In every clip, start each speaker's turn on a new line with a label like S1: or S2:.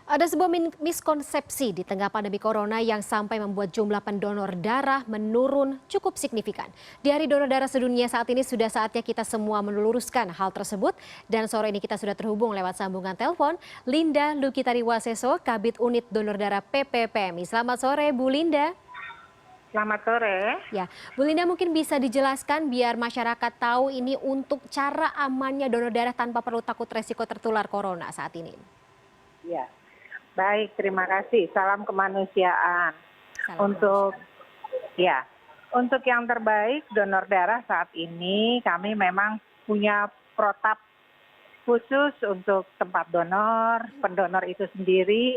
S1: Ada sebuah miskonsepsi di tengah pandemi corona yang sampai membuat jumlah pendonor darah menurun cukup signifikan. Di Hari Donor Darah Sedunia saat ini sudah saatnya kita semua meluruskan hal tersebut. Dan sore ini kita sudah terhubung lewat sambungan telepon Linda Lukitariwaseso, Kabid Unit Donor Darah PPPMI. Selamat sore Bu Linda.
S2: Selamat sore.
S1: Ya, Bu Linda mungkin bisa dijelaskan biar masyarakat tahu ini untuk cara amannya donor darah tanpa perlu takut resiko tertular corona saat ini.
S2: Ya, baik, terima kasih. Salam kemanusiaan.
S1: Salam
S2: Untuk
S1: kemanusiaan.
S2: ya, untuk yang terbaik donor darah saat ini kami memang punya protap khusus untuk tempat donor, pendonor itu sendiri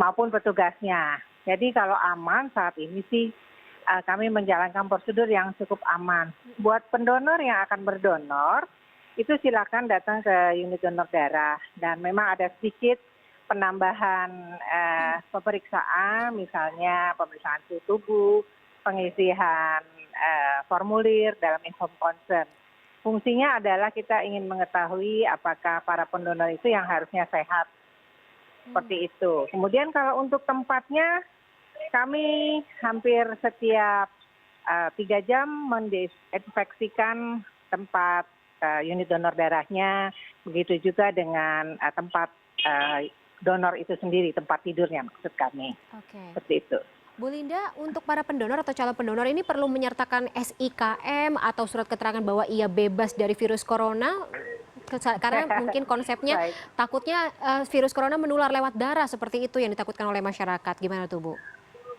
S2: maupun petugasnya. Jadi kalau aman saat ini sih kami menjalankan prosedur yang cukup aman. Buat pendonor yang akan berdonor, itu silakan datang ke unit donor darah dan memang ada sedikit penambahan pemeriksaan, misalnya pemeriksaan suhu tubuh, pengisian formulir dalam inform consent. Fungsinya adalah kita ingin mengetahui apakah para pendonor itu yang harusnya sehat, seperti itu. Kemudian kalau untuk tempatnya, kami hampir setiap 3 jam mendesinfeksikan tempat unit donor darahnya, begitu juga dengan tempat donor itu sendiri, tempat tidurnya maksud kami.
S1: Oke.
S2: Seperti itu.
S1: Bu Linda, untuk para pendonor atau calon pendonor ini perlu menyertakan SIKM atau surat keterangan bahwa ia bebas dari virus corona? Karena mungkin konsepnya
S2: Baik.
S1: takutnya virus corona menular lewat darah seperti itu yang ditakutkan oleh masyarakat. Gimana tuh Bu?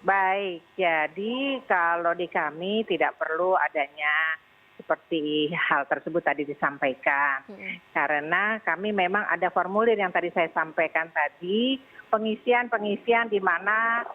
S2: Baik, jadi kalau di kami tidak perlu adanya seperti hal tersebut tadi disampaikan. Karena kami memang ada formulir yang tadi saya sampaikan tadi, pengisian di mana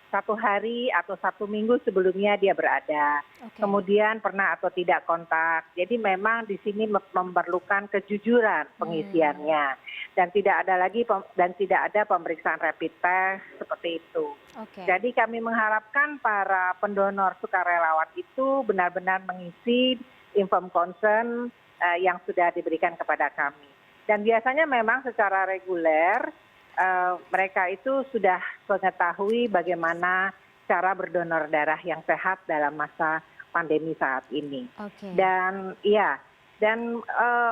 S2: 1 hari atau 1 minggu sebelumnya dia berada.
S1: Oke.
S2: Kemudian pernah atau tidak kontak. Jadi memang di sini memerlukan kejujuran pengisiannya. Dan tidak ada pemeriksaan rapid test seperti itu.
S1: Oke.
S2: Jadi kami mengharapkan para pendonor sukarelawan itu benar-benar mengisi inform consent yang sudah diberikan kepada kami. Dan biasanya memang secara reguler mereka itu sudah mengetahui bagaimana cara berdonor darah yang sehat dalam masa pandemi saat ini.
S1: Oke.
S2: Dan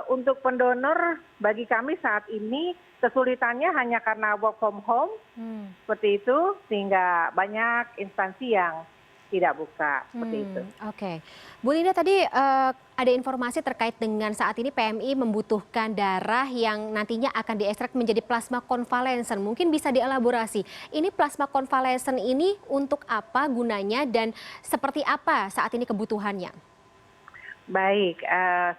S2: untuk pendonor bagi kami saat ini kesulitannya hanya karena work from home, seperti itu, sehingga banyak instansi yang tidak buka, seperti itu.
S1: Oke. Bu Linda, tadi ada informasi terkait dengan saat ini PMI membutuhkan darah yang nantinya akan diekstrak menjadi plasma konvalesen. Mungkin bisa dielaborasi, ini plasma konvalesen ini untuk apa gunanya dan seperti apa saat ini kebutuhannya?
S2: Baik,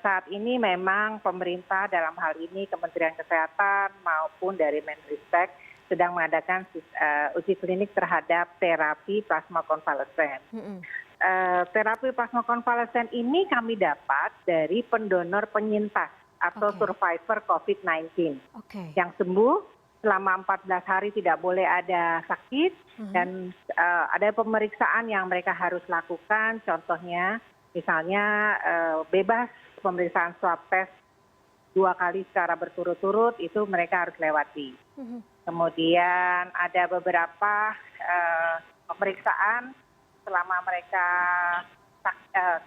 S2: saat ini memang pemerintah dalam hal ini Kementerian Kesehatan maupun dari Menristek sedang mengadakan uji klinik terhadap terapi plasma konvalesen. Terapi plasma konvalesen ini kami dapat dari pendonor penyintas atau survivor COVID-19 yang sembuh selama 14 hari, tidak boleh ada sakit, dan ada pemeriksaan yang mereka harus lakukan, contohnya misalnya bebas pemeriksaan swab test 2 kali secara berturut-turut, itu mereka harus lewati. Kemudian ada beberapa pemeriksaan selama mereka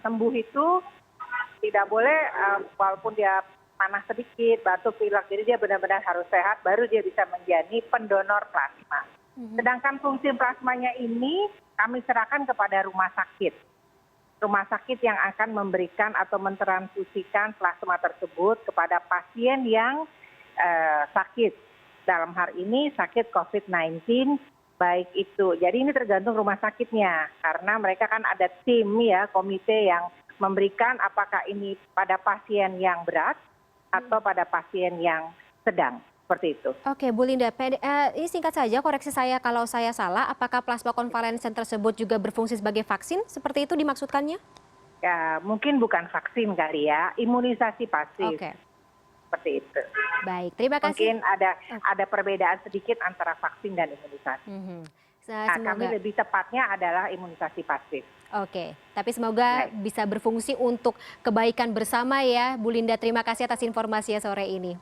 S2: sembuh itu tidak boleh, walaupun dia panas sedikit, batuk, pilek, jadi dia benar-benar harus sehat, baru dia bisa menjadi pendonor plasma. Sedangkan fungsi plasmanya ini kami serahkan kepada rumah sakit yang akan memberikan atau mentransfusikan plasma tersebut kepada pasien yang sakit. Dalam hal ini sakit COVID-19, baik itu. Jadi ini tergantung rumah sakitnya, karena mereka kan ada tim ya, komite yang memberikan apakah ini pada pasien yang berat atau pada pasien yang sedang. Seperti itu.
S1: Oke, Bu Linda, ini singkat saja, koreksi saya kalau saya salah, apakah plasma konvalesen tersebut juga berfungsi sebagai vaksin? Seperti itu dimaksudkannya?
S2: Ya, mungkin bukan vaksin kali ya, imunisasi pasif.
S1: Oke.
S2: Seperti itu.
S1: Baik, terima kasih.
S2: Mungkin ada perbedaan sedikit antara vaksin dan imunisasi. Kami lebih tepatnya adalah imunisasi pasif.
S1: Oke, tapi semoga bisa berfungsi untuk kebaikan bersama ya, Bu Linda. Terima kasih atas informasinya sore ini.